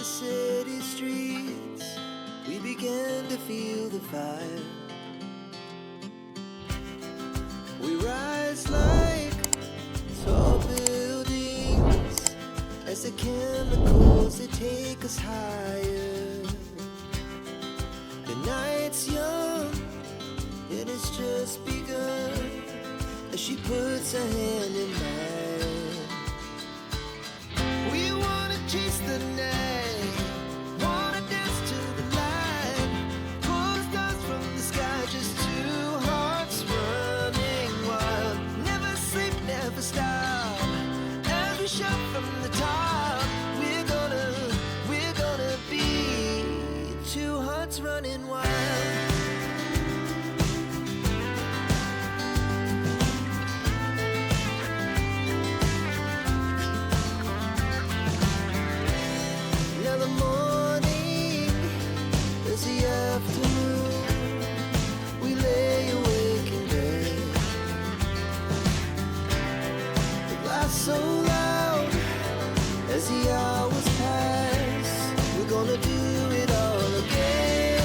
the city streets, we began to feel the fire. We rise like tall buildings as the chemicals, they take us higher. The night's young, it has just begun, as she puts her hand in mine. We wanna chase the night, wanna dance to the light, pull the stars from the sky, just two hearts running wild. Never sleep, never stop, as we shout from the top. We're gonna be two hearts running wild. So loud as the hours pass, we're gonna do it all again.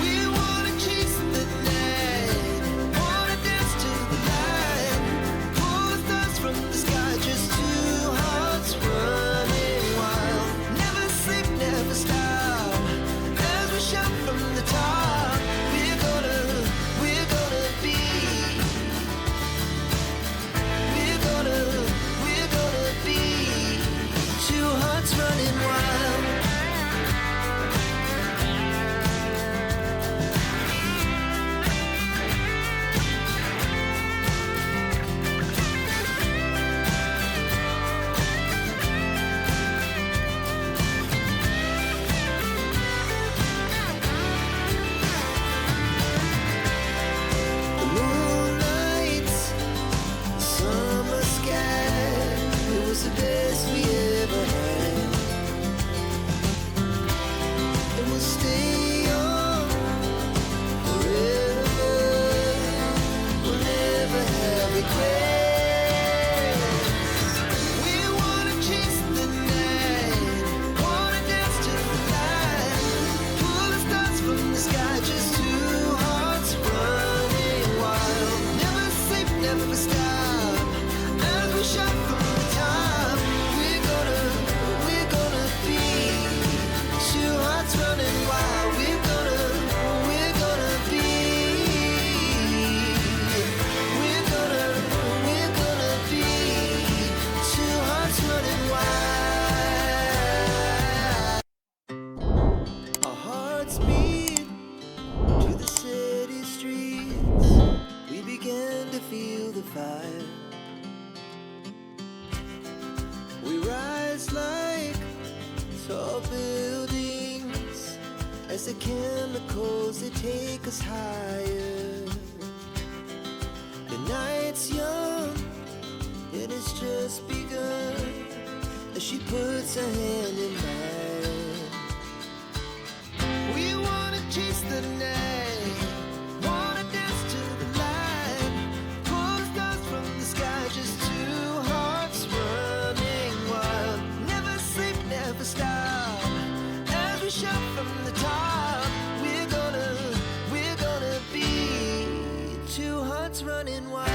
We wanna chase the night, wanna dance to the light, pull the stars from the sky, just two hearts running wild. Never sleep, never stop, as we shout from the top. We're gonna be two hearts running wild. The moonlight, summer sky, it was the best we ever had. And we'll stay young forever, we'll never have regrets. We wanna chase the night, wanna dance to the light, pull the stars from the sky, just two hearts running wild. Never sleep, never stop, as we shout from the top. We're gonna be two hearts running wild. We're gonna be two hearts running wild. Our hearts beat to the city streets, we began to feel the fire. We rise like tall buildings as the chemicals, they take us higher. The night's young, it has just begun, as she puts her hand in mine. We wanna chase the night, wanna dance to the light, pull the stars from the sky, just two hearts running wild. Never sleep, never stop, as we shout from the top. We're gonna be two hearts running wild.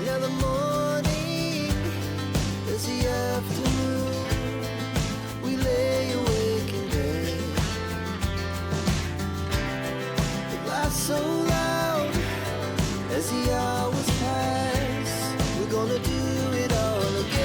Now the morning is the afternoon, we lay awake in bed. The laughs so loud as the hours pass, we're gonna do it all again.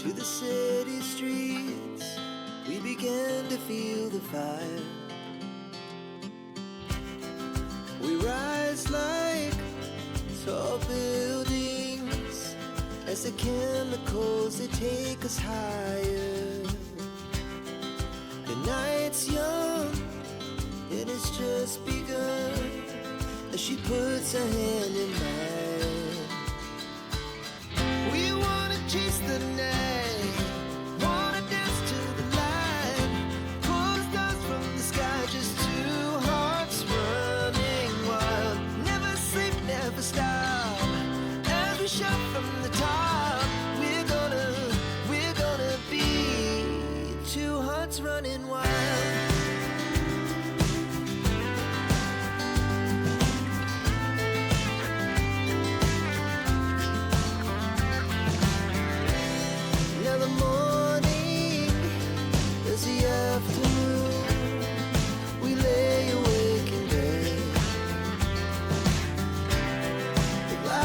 to the city streets, we began to feel the fire. We rise like tall buildings as the chemicals, they take us higher. The night's young and it's just begun as she puts her hand in mine. We wanna chase the night, wanna dance to the light, pull stars from the sky, just two hearts running wild. Never sleep, never stop, as we shout from the top. We're gonna be two hearts running wild.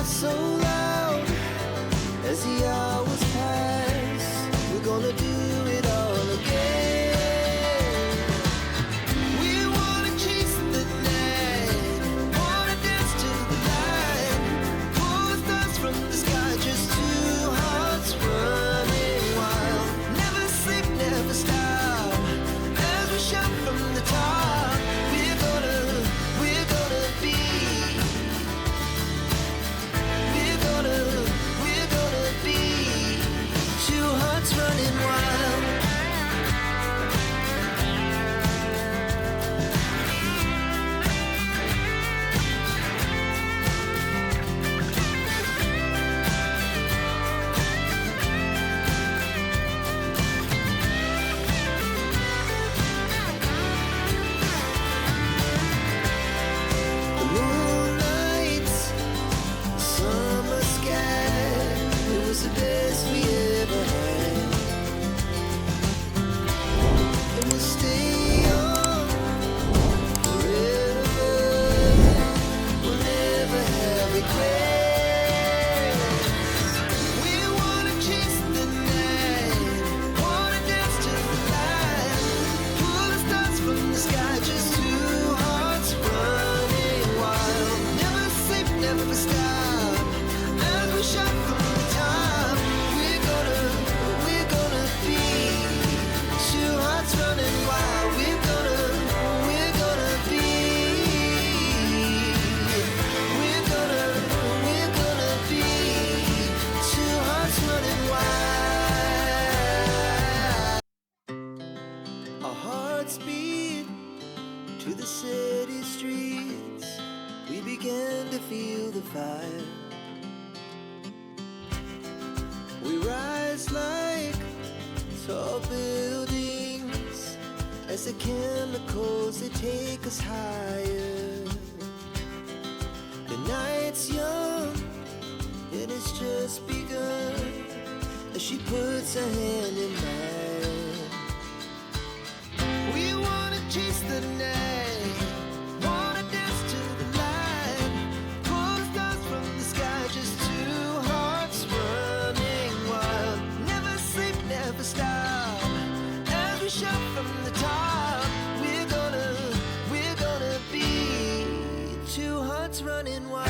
So loud as the hours pass, we're gonna do it all again. We wanna chase the night, wanna dance to the light, pull the stars from the sky, just two hearts running wild. Never sleep, never stop, as we shout from the top. We're gonna be two hearts running wild. The moonlight, summer sky, it was the best we ever had. And we'll stay on forever, we'll never have regrets. We wanna chase the night, wanna dance to the light, pull the stars from the sky, just two hearts running wild. Never sleep, never stop, as we shout from the top. We're gonna be two hearts running wild. We're gonna be two hearts running wild. Our hearts beat to the city streets, we began to feel the fire. We rise like tall buildings as the chemicals, they take us higher. The night's young and it's just begun as she puts her hand in mine. We wanna chase the night, wanna dance to the light, pull the stars from the sky, just two hearts running wild. Never sleep, never stop, as we shout from the top. We're gonna be two hearts running wild.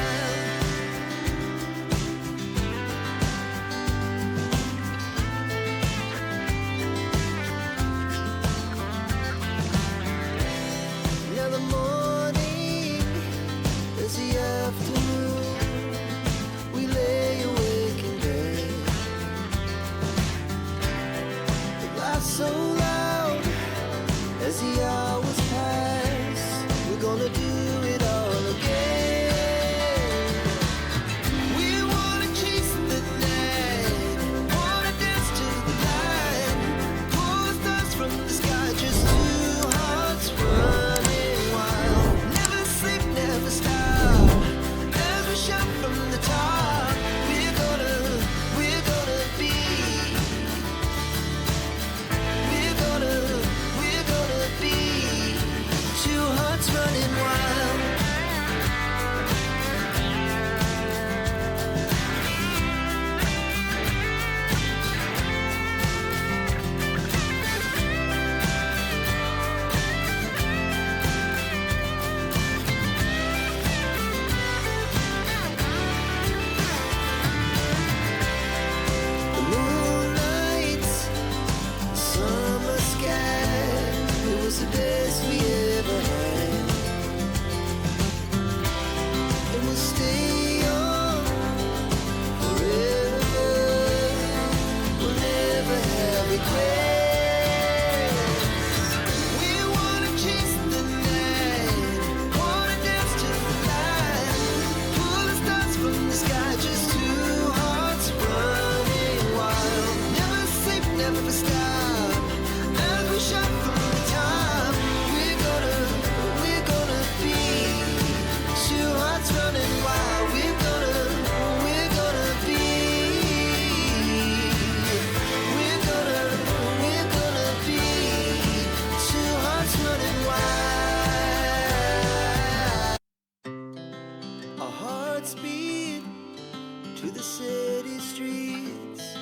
to the city streets,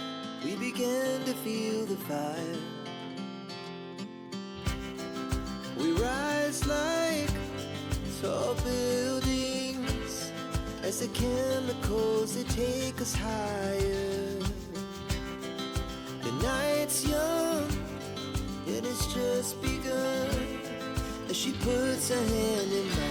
we began to feel the fire. We rise like tall buildings as the chemicals they take us higher. The night's young and it's just begun as she puts her hand in mine.